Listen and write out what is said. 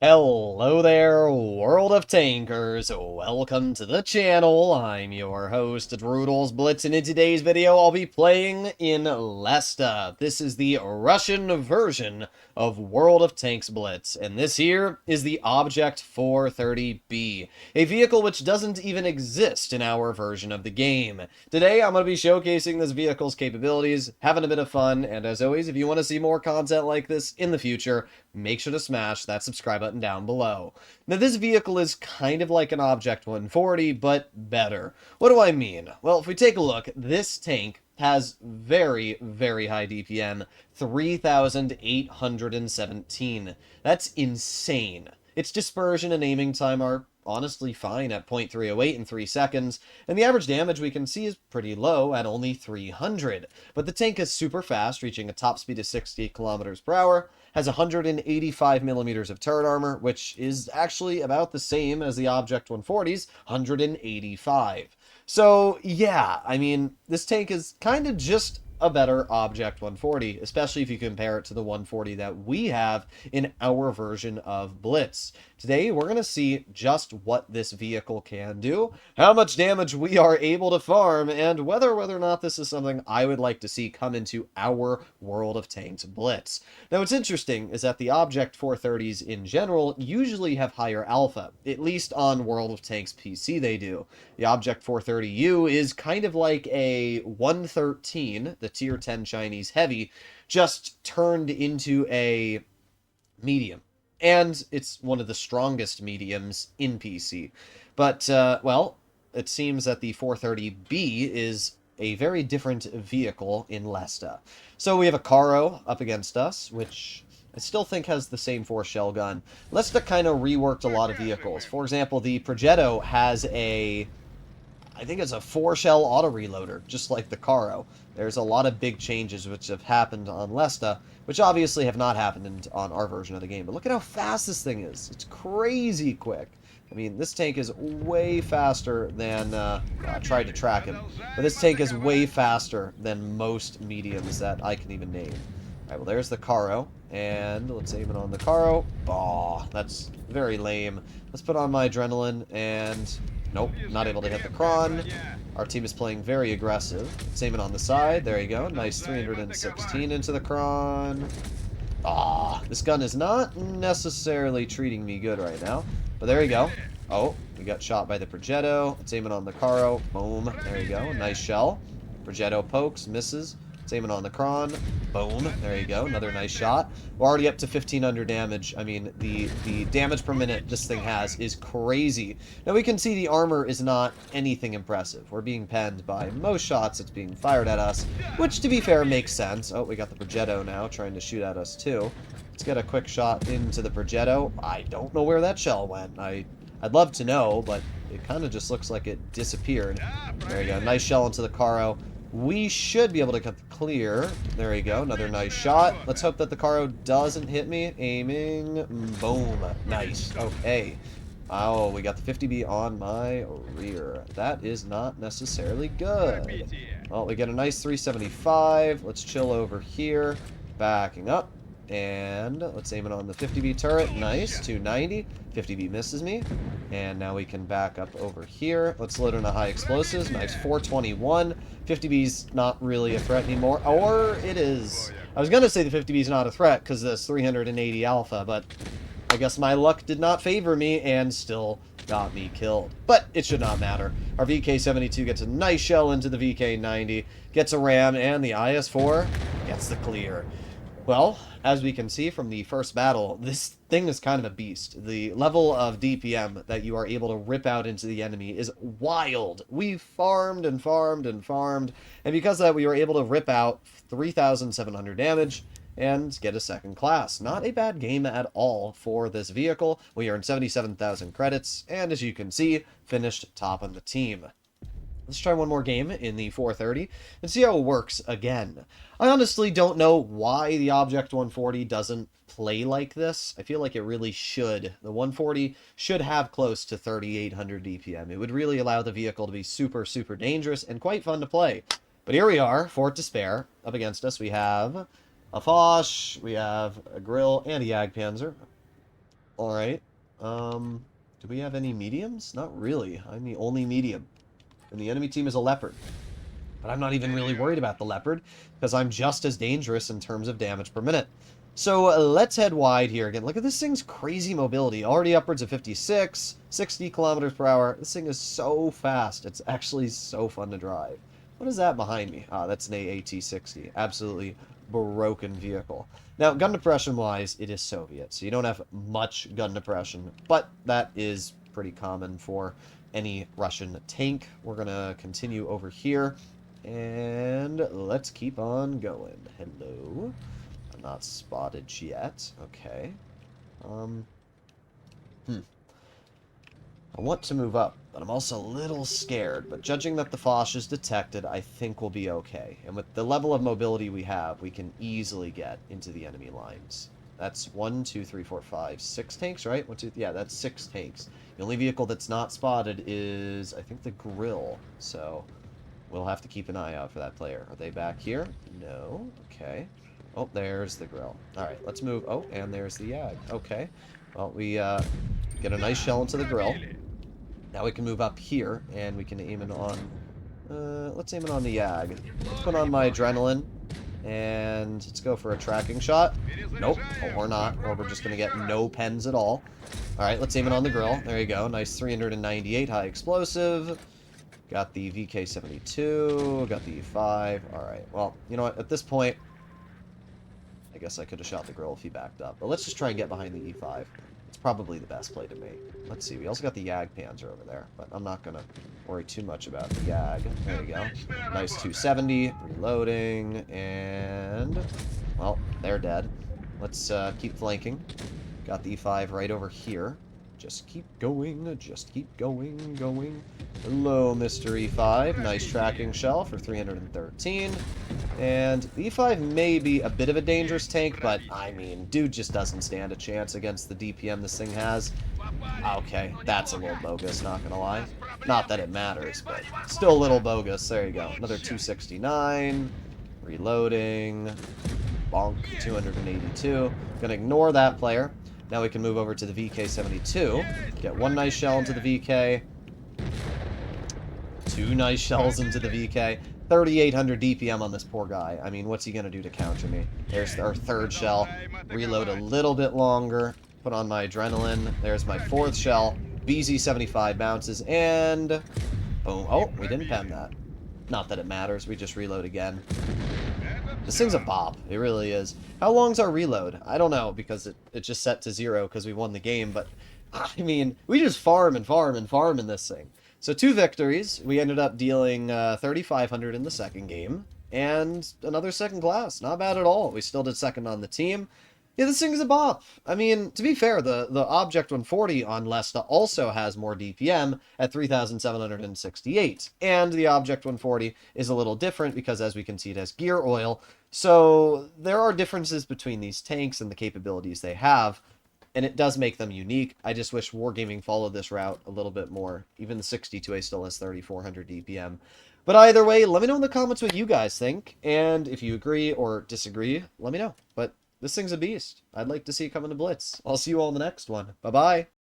Hello there, world of tankers. Welcome to the channel. I'm your host, Droodles Blitz, and in today's video, I'll be playing in Lesta. This is the Russian version of World of Tanks Blitz, and this here is the Object 430B, a vehicle which doesn't even exist in our version of the game. Today, I'm going to be showcasing this vehicle's capabilities, having a bit of fun, and as always, if you want to see more content like this in the future, make sure to smash that subscribe button down below. Now, this vehicle is kind of like an Object 140, but better. What do I mean? Well, if we take a look, this tank has very, very high DPM, 3,817. That's insane. Its dispersion and aiming time are honestly fine at 0.308 in 3 seconds, and the average damage we can see is pretty low at only 300. But the tank is super fast, reaching a top speed of 60 kilometers per hour, has 185 millimeters of turret armor, which is actually about the same as the Object 140's 185. So, yeah, I mean, this tank is kind of just a better Object 140, especially if you compare it to the 140 that we have in our version of Blitz. Today, we're going to see just what this vehicle can do, how much damage we are able to farm, and whether or not this is something I would like to see come into our World of Tanks Blitz. Now, what's interesting is that the Object 430s in general usually have higher alpha, at least on World of Tanks PC they do. The Object 430U is kind of like a 113, the tier 10 Chinese heavy, just turned into a medium. And it's one of the strongest mediums in PC. But, well, it seems that the 430B is a very different vehicle in Lesta. So we have a Caro up against us, which I still think has the same 4-shell gun. Lesta kind of reworked a lot of vehicles. For example, the Progetto has I think it's a 4-shell auto-reloader, just like the Caro. There's a lot of big changes which have happened on Lesta, which obviously have not happened on our version of the game. But look at how fast this thing is. It's crazy quick. I mean, this tank is way faster than... I tried to track him. But this tank is way faster than most mediums that I can even name. Alright, well, there's the Caro. And let's aim it on the Caro. Oh, that's very lame. Let's put on my adrenaline and... Nope, not able to hit the Kron. Our team is playing very aggressive. Let's aim it on the side. There you go. Nice 316 into the Kron. Ah, this gun is not necessarily treating me good right now. But there you go. Oh, we got shot by the Progetto. Let's aim it on the Caro. Boom. There you go. Nice shell. Progetto pokes, misses. Let's aim it on the Kron. Boom. There you go. Another nice shot. We're already up to 1,500 damage. I mean, the damage per minute this thing has is crazy. Now, we can see the armor is not anything impressive. We're being penned by most shots that's being fired at us, which, to be fair, makes sense. Oh, we got the Progetto now trying to shoot at us, too. Let's get a quick shot into the Progetto. I don't know where that shell went. I'd love to know, but it kind of just looks like it disappeared. There you go. Nice shell into the Caro. We should be able to cut the clear. There you go. Another nice shot. Let's hope that the Caro doesn't hit me. Aiming. Boom. Nice. Okay. Oh, we got the 50B on my rear. That is not necessarily good. Well, we get a nice 375. Let's chill over here. Backing up. And let's aim it on the 50B turret. Nice. 290. 50B misses me. And now we can back up over here. Let's load in a high explosives. Nice 421. 50B's not really a threat anymore. Or it is. I was going to say the 50B's not a threat because this 380 alpha, but I guess my luck did not favor me and still got me killed. But it should not matter. Our VK-72 gets a nice shell into the VK-90, gets a ram, and the IS-4 gets the clear. Well, as we can see from the first battle, this thing is kind of a beast. The level of DPM that you are able to rip out into the enemy is wild. We farmed and farmed and farmed, and because of that, we were able to rip out 3,700 damage and get a second class. Not a bad game at all for this vehicle. We earned 77,000 credits, and as you can see, finished top on the team. Let's try one more game in the 430 and see how it works again. I honestly don't know why the Object 140 doesn't play like this. I feel like it really should. The 140 should have close to 3,800 DPM. It would really allow the vehicle to be super, super dangerous and quite fun to play. But here we are, Fort Despair. Up against us we have a Foch, we have a Grill, and a Jagdpanzer. Alright. Do we have any mediums? Not really. I'm the only medium. And the enemy team is a leopard. But I'm not even really worried about the leopard, because I'm just as dangerous in terms of damage per minute. So let's head wide here again. Look at this thing's crazy mobility. Already upwards of 56, 60 kilometers per hour. This thing is so fast. It's actually so fun to drive. What is that behind me? Ah, that's an AAT-60. Absolutely broken vehicle. Now, gun depression-wise, it is Soviet, so you don't have much gun depression, but that is pretty common for any Russian tank. We're going to continue over here, and let's keep on going. Hello. I'm not spotted yet. Okay. I want to move up, but I'm also a little scared. But judging that the Foch is detected, I think we'll be okay. And with the level of mobility we have, we can easily get into the enemy lines. That's 1, 2, 3, 4, 5, 6 tanks, right? 1, 2, yeah, that's 6 tanks. The only vehicle that's not spotted is, I think, the grill. So we'll have to keep an eye out for that player. Are they back here? No. Okay. Oh, there's the grill. All right, let's move. Oh, and there's the Yag. Okay. Well, we get a nice shell into the grill. Now we can move up here, and we can aim it on... let's aim it on the Yag. Let's put on my adrenaline, and let's go for a tracking shot. Nope, or not, or we're just going to get no pens at all. Alright, let's aim it on the grill. There you go. Nice 398 high explosive. Got the VK-72, got the E5. Alright, well, you know what? At this point, I guess I could have shot the grill if he backed up. But let's just try and get behind the E5. It's probably the best play to make. Let's see, we also got the Yag Panzer over there, but I'm not going to worry too much about the Yag. There we go. Nice 270, reloading, and... well, they're dead. Let's keep flanking. Got the E5 right over here. Just keep going, just keep going. Hello, Mr. E5. Nice tracking shell for 313. And the E5 may be a bit of a dangerous tank, but, I mean, dude just doesn't stand a chance against the DPM this thing has. Okay, that's a little bogus, not gonna lie. Not that it matters, but still a little bogus. There you go. Another 269. Reloading. Bonk. 282. Gonna ignore that player. Now we can move over to the VK-72. Get one nice shell into the VK. Two nice shells into the VK. 3,800 DPM on this poor guy. I mean, what's he going to do to counter me? There's our third shell. Reload a little bit longer. Put on my adrenaline. There's my fourth shell. BZ-75 bounces, and... boom. Oh, we didn't pen that. Not that it matters. We just reload again. This thing's a bop. It really is. How long's our reload? I don't know, because it just set to 0 because we won the game, but, I mean, we just farm and farm and farm in this thing. So 2 victories. We ended up dealing 3,500 in the second game, and another second class. Not bad at all. We still did second on the team. Yeah, this thing's a bop. I mean, to be fair, the Object 140 on Lesta also has more DPM at 3,768. And the Object 140 is a little different because, as we can see, it has gear oil. So there are differences between these tanks and the capabilities they have, and it does make them unique. I just wish Wargaming followed this route a little bit more. Even the 62A still has 3,400 DPM. But either way, let me know in the comments what you guys think, and if you agree or disagree, let me know. But this thing's a beast. I'd like to see it come into Blitz. I'll see you all in the next one. Bye-bye.